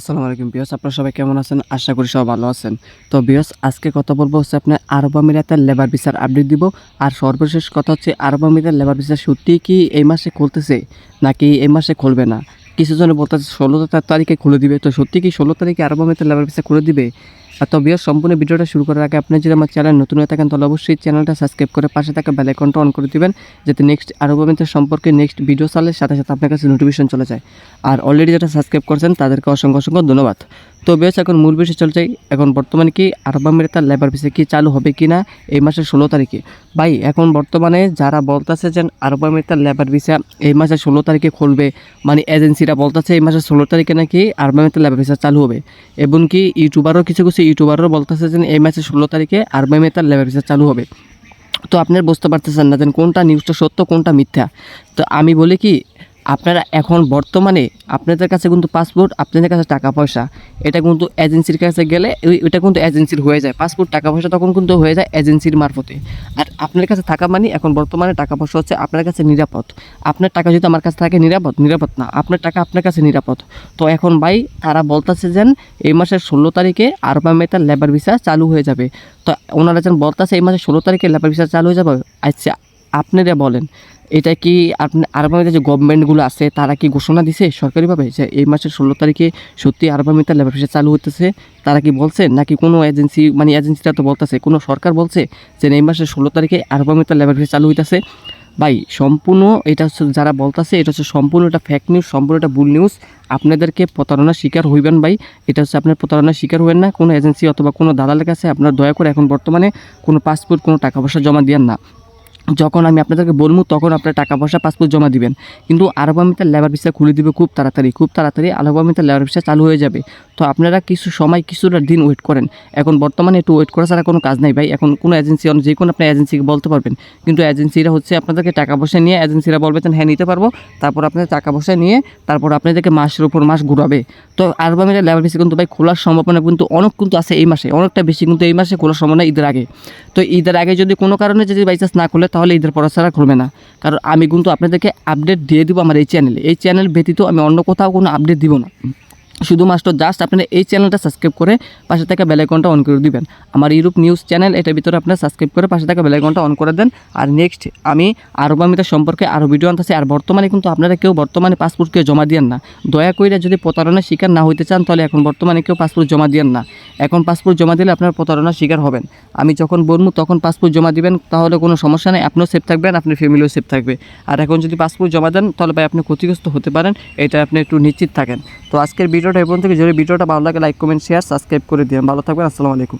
আসসালামু আলাইকুম বিয়স, আপনারা সবাই কেমন আছেন? আশা করি সবাই ভালো আছেন। তো বিয়স, আজকে কথা বলবো হচ্ছে আপনার আরব আমিরাতের লেবার ভিসার আপডেট দিব। আর সর্বশেষ কথা হচ্ছে আরব আমিরাতের লেবার ভিসা সত্যি কি এই মাসে খুলতেছে নাকি এই মাসে খুলবে না। কিছু জনে বলতেছে 16 তারিখে খুলে দিবে। তো সত্যি কি 16 তারিখে আরব আমিরাতের লেবার ভিসা খুলে দিবে? তো বিয়স, সম্পূর্ণ ভিডিওটা শুরু করার আগে আপনি যদি আমার চ্যানেল নতুন হয়ে থাকেন তাহলে অবশ্যই চ্যানেলটা সাবস্ক্রাইব করে পাশে থাকা বেল আইকনটা অন করে দিবেন, যাতে নেক্সট আরব আমিরাতের সম্পর্কে নেক্সট ভিডিও চালের সাথে সাথে আপনার কাছে নোটিফিকেশন চলে যায়। আর অলরেডি যারা সাবস্ক্রাইব করছেন তাদেরকে অসংখ্য অসংখ্য ধন্যবাদ। তো বেশ, এখন মূল বিষয় চলে যাই। এখন বর্তমানে কি আরব আমিরাতের লেবার ভিসা কি চালু হবে কি না এই মাসের 16 তারিখে? ভাই, এখন বর্তমানে যারা বলতেছে যে আরব আমিরাতের লেবার ভিসা এই মাসের 16 তারিখে খুলবে, মানে এজেন্সিরা বলতেছে এই মাসের 16 তারিখে নাকি আরব আমিরাতের লেবার ভিসা চালু হবে। এবং কি ইউটিউবারও কিছু ইউটিউবারও বলতেছে যে এই মাসের 16 তারিখে আরব আমিরাতের লেবার ভিসা চালু হবে। তো আপনারা বুঝতে পারতেছেন না যে কোনটা নিউজটা সত্য কোনটা মিথ্যা। তো আমি বলি কি, আপনারা এখন বর্তমানে আপনাদের কাছে কিন্তু পাসপোর্ট, আপনাদের কাছে টাকা পয়সা, এটা কিন্তু এজেন্সির কাছে গেলে ওইটা কিন্তু এজেন্সির হয়ে যায়। পাসপোর্ট টাকা পয়সা তখন কিন্তু হয়ে যায় এজেন্সির মারফতে। আর আপনার কাছে থাকা মানে এখন বর্তমানে টাকা পয়সা হচ্ছে আপনার কাছে নিরাপদ। আপনার টাকা যদি আমার কাছে থাকে নিরাপদ না, আপনার টাকা আপনার কাছে নিরাপদ। তো এখন ভাই তারা বলতেছে যেন এই মাসের 16 তারিখে আরব আমিরাতের লেবার ভিসা চালু হয়ে যাবে। তো ওনারা যেন বলতেছে এই মাসের 16 তারিখে লেবার ভিসা চালু হয়ে যাবে। আচ্ছা, আপনারা বলেন, এটা কি আপনি আরব আমিরাতের যে গভর্নমেন্টগুলো আছে তারা কি ঘোষণা দিছে সরকারিভাবে যে এই মাসের 16 তারিখে সত্যি আরব আমিরাতের লেবার ভিসা চালু হতেছে? তারা কি বলছে নাকি কোনো এজেন্সি, মানে এজেন্সিটা তো বলতেছে, কোনো সরকার বলছে যে এই মাসের 16 তারিখে আরব আমিরাতের লেবার ভিসা চালু হইতেছে? ভাই, সম্পূর্ণ এটা হচ্ছে যারা বলতেছে এটা হচ্ছে সম্পূর্ণ এটা ফেক নিউজ, সম্পূর্ণ এটা ভুল নিউজ। আপনাদেরকে প্রতারণার শিকার হইবেন ভাই। এটা হচ্ছে আপনার প্রতারণার শিকার হইবেন না কোনো এজেন্সি অথবা কোনো দালালের কাছে। আপনার দয়া করে এখন বর্তমানে কোনো পাসপোর্ট, কোনো টাকা পয়সা জমা দিয়েন না। যখন আমি আপনাদেরকে বলবো তখন আপনার টাকা পয়সা পাসপোর্ট জমা দিবেন। কিন্তু আরব আমিরাতের লেবার ভিসা খুলে দিবে খুব তাড়াতাড়ি আরব আমিরাতের লেবার ভিসা চালু হয়ে যাবে। তো আপনারা কিছু সময়, কিছুটা দিন ওয়েট করেন। এখন বর্তমানে একটু ওয়েট করা ছাড়া কোনো কাজ নাই ভাই। এখন কোনো এজেন্সি, যে কোনো আপনার এজেন্সিকে বলতে পারবেন, কিন্তু এজেন্সিরা হচ্ছে আপনাদেরকে টাকা পয়সা নিয়ে, এজেন্সিরা বলবে যে হ্যাঁ নিতে পারবো, তারপর আপনাদের টাকা পয়সা নিয়ে তারপর আপনাদেরকে মাসের উপর মাস ঘুরাবে। তো আরব আমিরাতের লেবার ভিসা কিন্তু ভাই খোলার সম্ভাবনা কিন্তু অনেক কিন্তু আছে এই মাসে, অনেকটা বেশি কিন্তু এই মাসে খোলার সম্ভাবনা ঈদের আগে। তো ঈদের আগে যদি কোনো কারণে যদি বাইচান্স না খুলে তাহলে ঈদের পর ছাড়া খুলবে না। কারণ আমি কিন্তু আপনাদেরকে আপডেট দিয়ে দিব আমার এই চ্যানেল ব্যতীত আমি অন্য কোথাও কোনো আপডেট দিব না। শুধুমাত্র জাস্ট আপনারা এই চ্যানেলটা সাবস্ক্রাইব করে পাশে থাকা বেল আইকনটা অন করে দিবেন। আমার ইউরোপ নিউজ চ্যানেল, এটার ভিতরে আপনারা সাবস্ক্রাইব করে পাশে থাকা বেল আইকনটা অন করে দেন। আর নেক্সট আমি আরব আমিরাত সম্পর্কে আরও ভিডিও আনতেছি। আর বর্তমানে কিন্তু আপনারা কেউ বর্তমানে পাসপোর্ট কেউ জমা দিয়েন না, দয়া করে। যদি প্রতারণার শিকার না হইতে চান তাহলে এখন বর্তমানে কেউ পাসপোর্ট জমা দিয়েন না। এখন পাসপোর্ট জমা দিলে আপনার প্রতারণার শিকার হবেন। আমি যখন বলবো তখন পাসপোর্ট জমা দিবেন, তাহলে কোনো সমস্যা নেই, আপনিও সেফ থাকবেন, আপনার ফ্যামিলিও সেফ থাকবে। আর এখন যদি পাসপোর্ট জমা দেন তাহলে ভাই আপনি ক্ষতিগ্রস্ত হতে পারেন, এটা আপনি একটু নিশ্চিত থাকেন। তো আজকের ভিডিওটা এই পর্যন্ত। যদি ভিডিওটা ভালো লাগে লাইক কমেন্ট শেয়ার সাবস্ক্রাইব করে দিন। ভালো থাকবেন। আসসালামু আলাইকুম।